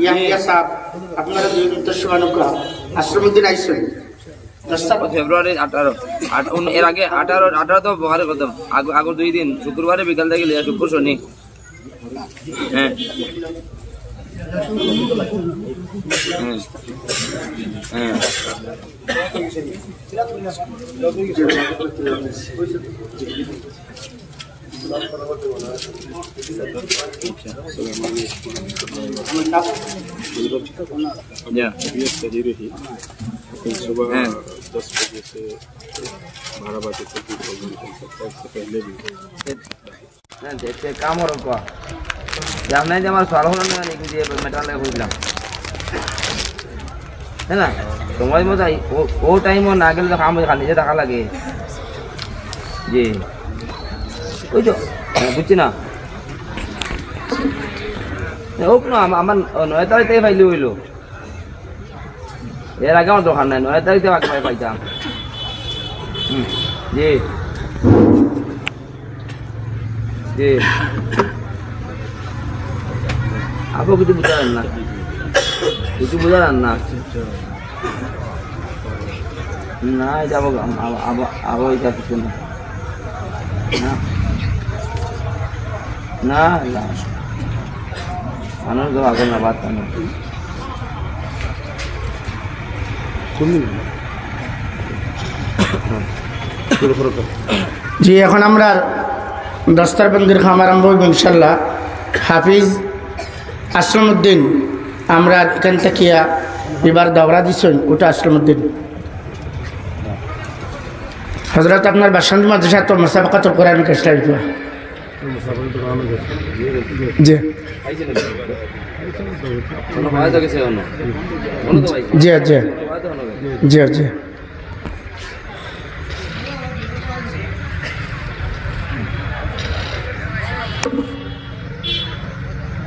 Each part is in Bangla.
ইয়াহিয়া সাহেব আপনারা দুই মিনিটের সময় নৌকা আশ্রমউদ্দিন আইসেন ফেব্রুয়ারি 18 এর আগে 18 তো বহারে প্রথম আগর 2 দিন শুক্রবারে বিকাল থেকে লিয়া শুক্র শনি হ্যাঁ হ্যাঁ Ya. सवेरे ही सुबह 10 बजे से 12 बजे तक भी प्रोग्राम चल सकता है। इससे पहले भी देखते काम हो रहा है जब नहीं जब हमारा सवाल होना नहीं कि ये मेटल लगा हुई है ना तुम्हारी मत आई वो टाइम वो नागल तो काम खाने से धक्का लगे जी कोई जो कुछ ना ওপনো আমার 9 তারিখে ফাইল হইলো এর আগে আমার দোকান নাই 9 তারিখে আগে পাইতাম জি জি আপনি কিছু বুঝালেন না না যাব আবার এটা কিছু না না না মানুষ তো আগে না বাদ না জি এখন আমরা দস্তারবন্দির খাম আরম্ভ হইব ইনশাল্লাহ হাফিজ আশ্রমউদ্দিন আমরা এখান থেকে এবার দৌড়া দিচ্ছেন ওটা আশ্রমউদ্দিন হজরত আপনার বাসন্তী মাদ্রাসা তো মুসাবাকাতুল কোরআন কাছে জি জি জি জি জি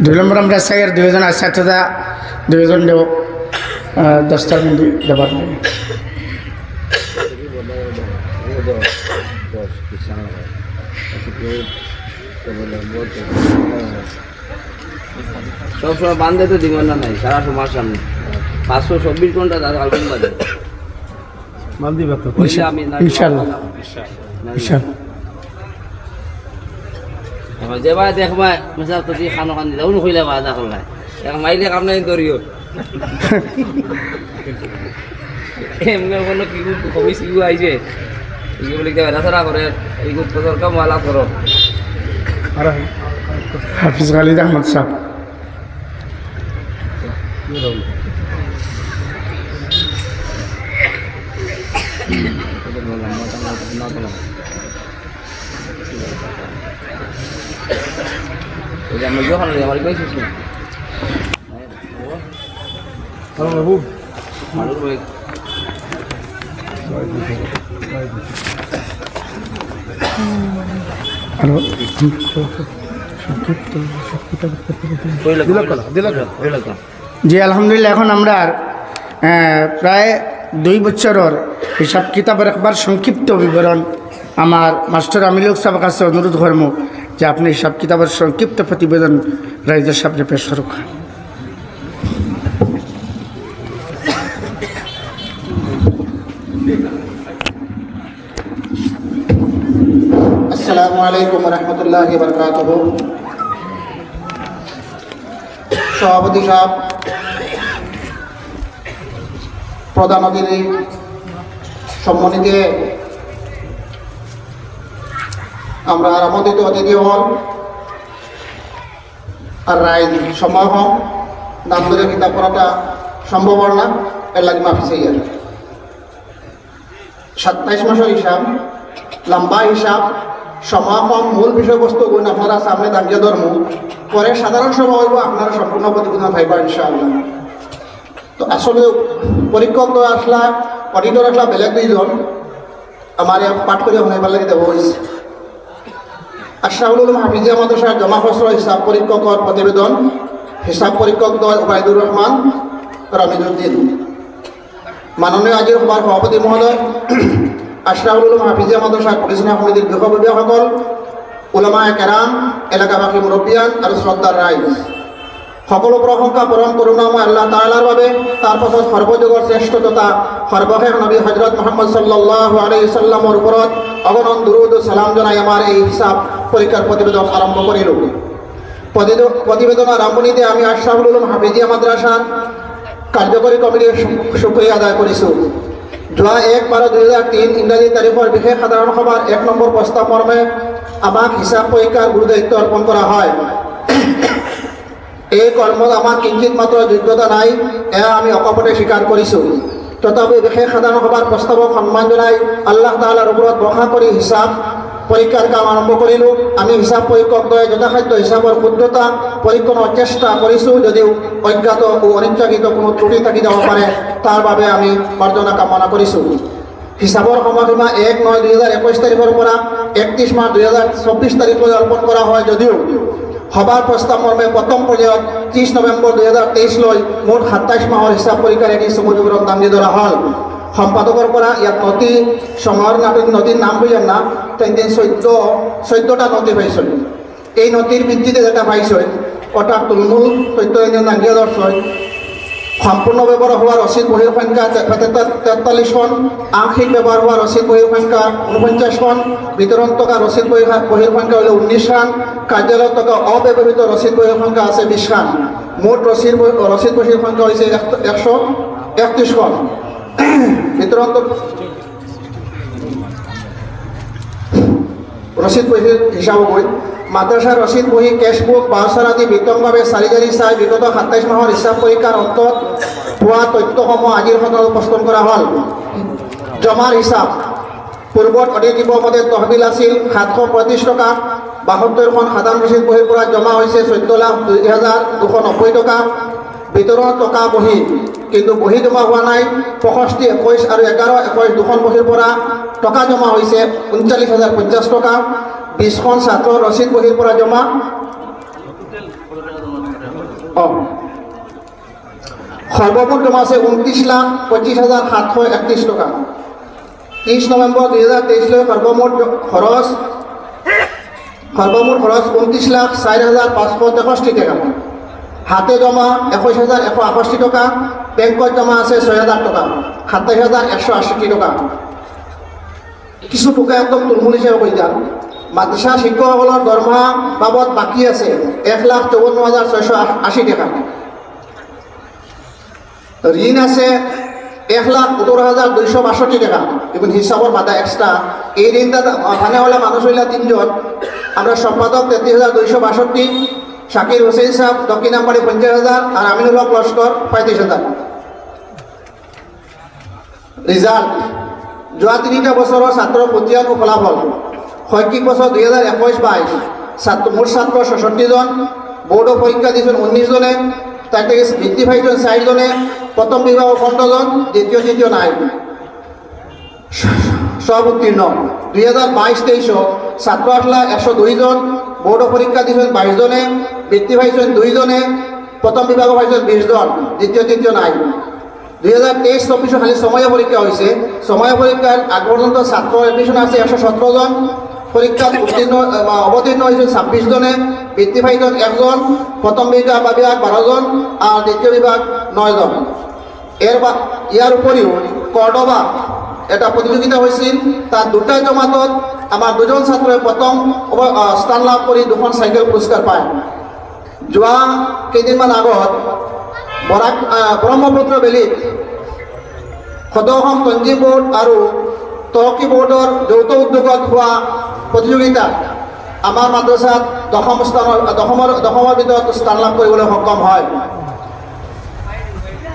2 নম্বর আমরা সাইয়ের 2 জন ছাত্ররা 2 জন দেও দস্তারবন্দি দেবার সব সময় বান্ধে তো দিবেন না নাই সারা সমাজ সামনে 524 ঘন্টা দাদা আলবম বাজে মালদি বাত ইনশাআল্লাহ ইনশাআল্লাহ যে ভাই দেখবা মেসাব তো খানো খান দিলাও কইলা বাজা করলাই এক মাইলে কাম নাই করিও এমনে কোনো কি কবি সিগু আইছে এই বলে কে রাসরা করে এই গুত দরকার মালা করো হাফিজ খালিদ আহমদ সাহেব Jangan jual kalau yang balik sih. Kalau babu, malu baik. Halo. দিলাম জি আলহামদুলিল্লাহ এখন আমরা প্রায় 2 বছরের হিসাব কিতাবের একবার সংক্ষিপ্ত বিবরণ আমার মাস্টার আমিলুক সাহেবের কাছে অনুরোধ করব যে আপনি হিসাব কিতাবের সংক্ষিপ্ত প্রতিবেদন রাইজের সামনে পেশ করুন। আসসালামু আলাইকুম ওয়া রাহমাতুল্লাহি ওয়া বারাকাতুহু। সভাপতি সাহেব, প্রধান অতিথি, সম্মানিত আমরা আমন্ত্রিত অতিথি হল আর রায় সময় হম নাম ধরে কিতাব পড়াটা সম্ভব না এর লাগে মাফি চাই। 27 মাসের হিসাব, লম্বা হিসাব, সমাপন, মূল বিষয়বস্তু গুণ আপনারা সামনে দাঁড়িয়ে ধর্ম পরে সাধারণ সভা হইব, আপনারা সম্পূর্ণ প্রতিবেদন পাইবা ইনশাআল্লাহ। তো আসলে পরীক্ষক তো আসলা, অডিটর আসলা বেলেগ 2 জন, আমার পাঠ করে শুনাইবার লাগে দেব হয়েছে। আশরাফুল উলুম হাফিজিয়া মাদ্রাসার জমা খসড়া হিসাব পরীক্ষকর প্রতিবেদন, হিসাব পরীক্ষক দল ওবায়দুর রহমান রমিজউদ্দিন। মাননীয় আজির সভার সভাপতি মহোদয়, আশরাফুল উলুম হাফিজিয়া মাদ্রাসার পরিচালনা সমিতির বিষয়ববীয়াসকল, উলামায়ে কেরাম, এলাকাবাসী মুরব্বিয়ান আর শ্রদ্ধার রাইজ, সকলো প্ৰশংসা পৰম করুণাময় আল্লাহ তাআলাৰ বাবে তাৰ পাছত সৰ্বযুগৰ শ্ৰেষ্ঠ তথা সৰ্বশেষ নবী হযরত মুহাম্মদ সাল্লাল্লাহু আলাইহি সাল্লামৰ ওপৰত অগণন দুরুদ ও সালাম জনাই আমাৰ এই হিসাব পৰীক্ষাৰ প্ৰতিবেদন আৰম্ভ কৰিলোঁ। প্ৰতিবেদনৰ আৰম্ভণিতে আমি আশরাফুল উলুম হাফিজিয়া মাদ্রাসাৰ কাৰ্যকৰী কমিটিৰ শুকৰিয়া আদায় কৰিছোঁ। যোৱা ১/১২/২০০৩ ইংৰাজী তাৰিখৰ বিশেষ সাধাৰণ সভাৰ ১ নম্বৰ প্ৰস্তাৱ মৰ্মে আমাক হিসাব পৰীক্ষাৰ গুৰুদায়িত্ব অৰ্পণ কৰা হয়। এই কৰ্মত আমাৰ কিঞ্চিত মাত্ৰ যোগ্যতা নাই, এয়া আমি অকপটে স্বীকাৰ কৰিছোঁ। তথাপি বিশেষ সাধাৰণ সভাৰ প্ৰস্তাৱক সন্মান জনাই আল্লাহ তাআলাৰ ওপৰত ভৰসা কৰি হিসাব পৰীক্ষাৰ কাম আৰম্ভ কৰিলোঁ। আমি হিসাব পৰীক্ষকদ্বয়ে যথাসাধ্য হিচাপৰ শুদ্ধতা পৰীক্ষণৰ চেষ্টা কৰিছোঁ, যদিও অজ্ঞাত ও অনিচ্ছাকৃত কোনো ত্ৰুটি থাকি যাব পাৰে, তাৰ বাবে আমি মাৰ্জনা কামনা কৰিছোঁ। হিচাপৰ সময়সীমা ১/৯/২০২১ তাৰিখৰ পৰা ৩১ মাৰ্চ ২০২৪ তাৰিখলৈ অৰ্পণ কৰা হয়, যদিও সভাৰ প্ৰস্তাৱ মৰ্মে প্ৰথম পৰ্যায়ত ৩০ নৱেম্বৰ ২০২৩ লৈ মুঠ ২৭ মাহৰ হিচাপ পৰীক্ষাৰ এটি চমু বিৱৰণ দাঙি ধৰা হ'ল। সম্পাদকৰ পৰা ইয়াত নথি সময়ৰ নথিৰ নাম বুঝেন না, ১৪টা নথি পাইছিল। এই নথিৰ ভিত্তিতে যেটা পাইছিল অৰ্থাৎ তুলমূল তথ্য দাঙিয়ে ধরছয়। সম্পূর্ণ ব্যবহার হওয়া রসিদ বহির সংখ্যা ৪৩খন, আংশিক ব্যবহার হওয়া রসিদ বহির সংখ্যা ৪৯খন, বিতরণ টকা রসিদ বহির সংখ্যা হল ১৯খান, কার্যালয় টকা অব্যবহৃত রসিদ বহির সংখ্যা আছে ২০খান। মোট রসিদ বহির সংখ্যা হয়েছে ১৩১খন। বিতরণ রসিদ বহির হিসাব বই মাদ্রাসাৰ ৰচিদ বহি কেশবুক বাউচাৰ আদি বিতংভাৱে চাৰি চাই বিগত ২৭ মাহৰ হিচাপ পৰীক্ষাৰ অন্তত পোৱা তথ্যসমূহ আজিৰ সদনত উপস্থাপন কৰা হ'ল। জমাৰ হিচাপ পূৰ্বত অধিক মতে তহবিল আছিল ৭৩৫ টকা, ৭২খন সাধাৰণ ৰচিদ বহিৰ পৰা জমা হৈছে ১৪,০০,২৯০ টকা। বিতৰণ টকা বহি কিন্তু বহি জমা হোৱা নাই ৬৫, ২১ আৰু ১১/২১ দুখন বহিৰ পৰা টকা জমা হৈছে ৩৯,০৫০ টকা। ২০খন ছাত্ৰৰ ৰচিদ বহিৰ পৰা জমা সৰ্বমুঠ জমা আছে ২৯,২৫,৭৩১ টকা। ৩০ নৱেম্বৰ ২০২৩ লৈ সৰ্বমুঠ খৰচ ২৯,০৪,৫৬৩ টাকা। হাতে জমা ২১,১৬৮ টকা। বেংকত জমা আছে ৬,০০০ টকা, ২৭,১৬৮ টকা। কিছু টকা একদম তুলমূল হিচাপে কৈ যাম। মাদ্রাসা শিক্ষকসকলৰ দৰমহা বাবদ বাকী আছে ১,৫৪,৬৮০ টাকা। ঋণ আছে ১,৭৯,২৬২ টাকা। এখন হিসাবর বাদা এক্সট্রা এই ঋণটা মানে হলে মানুষ হইলা ৩ জন। আমরা সম্পাদক ৩৩,২৬২, শাকির হোসেন সাহেব দক্ষিণ আমবাড়ি ৫০,০০০ আর আমিনুল হক লস্কর ৩৫,০০০। রিজাল্ট যোৱা ৩টা বছৰৰ ছাত্ৰৰ পতিয়ান ও ফলাফল। শৈক্ষিক বছর ২০২১-২২ মোট ছাত্র ৬৬ জন, বোর্ডও পরীক্ষা দিয়েছেন ১৯ জনে, তার থেকে বৃত্তি পাইছেন ৪ জনে, প্রথম বিভাগ ১৫ জন, দ্বিতীয় তৃতীয় নাই, সব উত্তীর্ণ। ২০২২-২৩ ছাত্র আসলা ১০২ জন, বোর্ডও পরীক্ষা দিয়েছেন ২২ জনে, বৃত্তি পাইছেন ২ জনে, প্রথম বিভাগও পাইছেন ২০ জন, দ্বিতীয় তৃতীয় নাই। ২০২৩-২৪ খালি সময় পরীক্ষা হয়েছে। সময় পরীক্ষার আগ পর্যন্ত ছাত্র এডমিশন আছে ১১৭ জন, পরীক্ষা অবতীর্ণ হয়েছে ২৬ জনে, বৃত্তি পাইছেন ১ জন, প্রথম বিভাগ ১২ জন আর দ্বিতীয় বিভাগ ৯ জন। ইয়ার উপরিও কর্ডোবা এটা প্রতিযোগিতা হয়েছিল, তার দুটা জমাতত আমার ২ জন ছাত্রই প্রথম স্থান লাভ করে 2খন সাইকেল পুরস্কার পায়। যোৱা কেইদিনমান আগত ব্ৰহ্মপুত্ৰ বেলিত সদৌ-অসম তঞ্জিম বোৰ্ড আৰু তৰক্কি বোৰ্ডৰ যৌথ উদ্যোগত হোৱা প্ৰতিযোগিতাত আমাৰ মাদ্ৰাছাত দশমৰ ভিতৰত স্থান লাভ কৰিবলৈ সক্ষম হয়।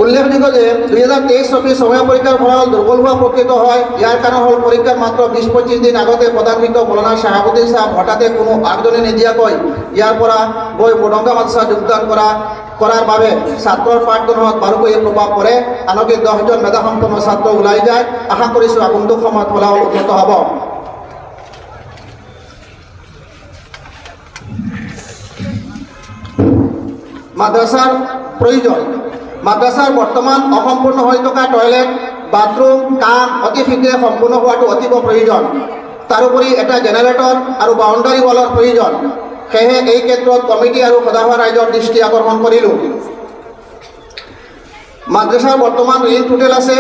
উল্লেখযোগ্য যে ২০২৩-২৪ সময় পরীক্ষার ফলাফল দুর্বল হওয়া প্রকৃত হয়। ইয়ার কারণ হল পরীক্ষার মাত্র ২০-২৫ দিন আগতে প্রধান শিক্ষক মৌলানা শাহাবুদ্দিন সাহেব হঠাৎ কোনো আগজনী নিদিয়াকৈ ইয়ার পৰা গৈ মোডঙ্গা মাদ্রাসা যোগদান করার বাবে ছাত্ৰৰ পাঠগ্ৰহণত বাৰুকৈ প্রভাৱ পৰে। আনকি ১০ জন মেধাসম্পন্ন ছাত্র ওলাই যায়। আশা কৰিছোঁ আগন্তুক সময়ত ফলাফল উন্নত হ'ব। মাদ্রাসার প্রয়োজন। মাদ্রাসাৰ বৰ্তমান অসম্পূৰ্ণ হৈ থকা টয়লেট, বাথৰুম কাম অতি শীঘ্ৰে সম্পূৰ্ণ হোৱাটো অতীৱ প্ৰয়োজন। তাৰোপৰি এটা জেনেৰেটৰ আৰু বাউণ্ডাৰী ৱালৰ প্ৰয়োজন। সেয়েহে এই ক্ষেত্ৰত কমিটি আৰু সদাশয় ৰাইজৰ দৃষ্টি আকৰ্ষণ কৰিলোঁ। মাদ্ৰাছাৰ বৰ্তমান ঋণ টোটেল আছে,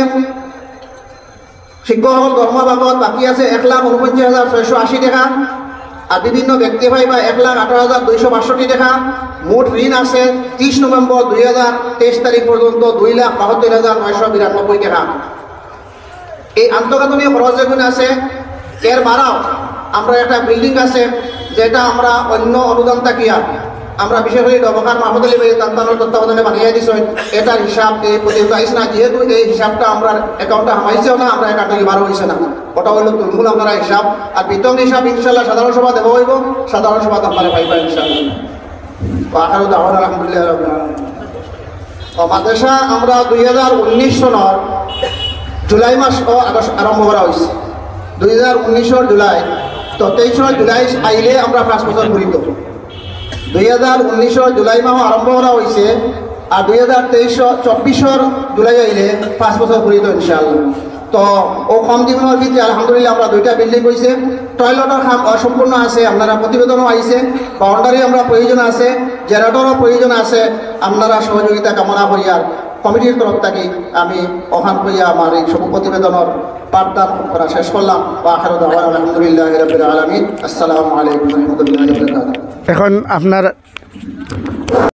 শিক্ষকসকল দৰমহা বাবদ বাকী আছে 1,49,680 টাকা, আর বিভিন্ন ব্যক্তি ভাই বা 1,18,262 টাকা। মোট ঋণ আছে 30 নভেম্বর 2023 তারিখ পর্যন্ত 2,72,992 টাকা। এই আন্তঃগাঁথনি খরচ যেগুলো আছে এর বাড়াও আমরা একটা বিল্ডিং আছে যেটা আমরা অন্য অনুদান তাকিয়া আমরা বিশেষ করে ডবখান মাহমুদ আলী ভাই তান্তানোর তত্ত্বাবধানে বানিয়ে দিছ। এটার হিসাব এই প্রতিযোগিতা আইস না, যেহেতু এই হিসাবটা আমরা অ্যাকাউন্টে হামাইছেও না, আমরা অ্যাকাউন্টে বারো হয়েছে না, ওটা হইল তুলমূল আপনারা হিসাব। আর বিতং হিসাব ইনশাল্লাহ সাধারণ সভা দেওয়া হইব, সাধারণ সভা আপনারা পাইবা ইনশাল্লাহ। আখারও দাওয়ার আলহামদুলিল্লাহ রাব্বিল আলামিন। মাদ্রাসা আমরা 2019 সনের জুলাই মাস ও আগস্ট আরম্ভ করা হয়েছে। 2019 জুলাই তো 23 জুলাই আইলে আমরা 5 বছর ঘুরিত। 2019 জুলাই মাহ আরম্ভ করা হয়েছে, আর 2024 জুলাই আইলে 5 বছর ঘুরিত ইনশাআল্লাহ। তো ও কম দিনের ভিতরে আলহামদুলিল্লাহ আমরা 2টা বিল্ডিং হয়েছে, টয়লেটের কাম অসম্পূর্ণ আছে, আপনারা প্রতিবেদনও আইছে, বাউন্ডারি আমরা প্রয়োজন আছে, জেনারেটরও প্রয়োজন আছে। আপনারা সহযোগিতা কামনা করিয়ার কমিটির তরফ থেকে আমি ওখান করিয়া আমার এই সব প্রতিবেদনের পাঠদান করা শেষ করলাম। আখির দাওয়ানা আলহামদুলিল্লাহি রাব্বিল আলামিন। আসসালামু আলাইকুম ওয়া রাহমাতুল্লাহি ওয়া বারাকাতুহু। এখন আপনার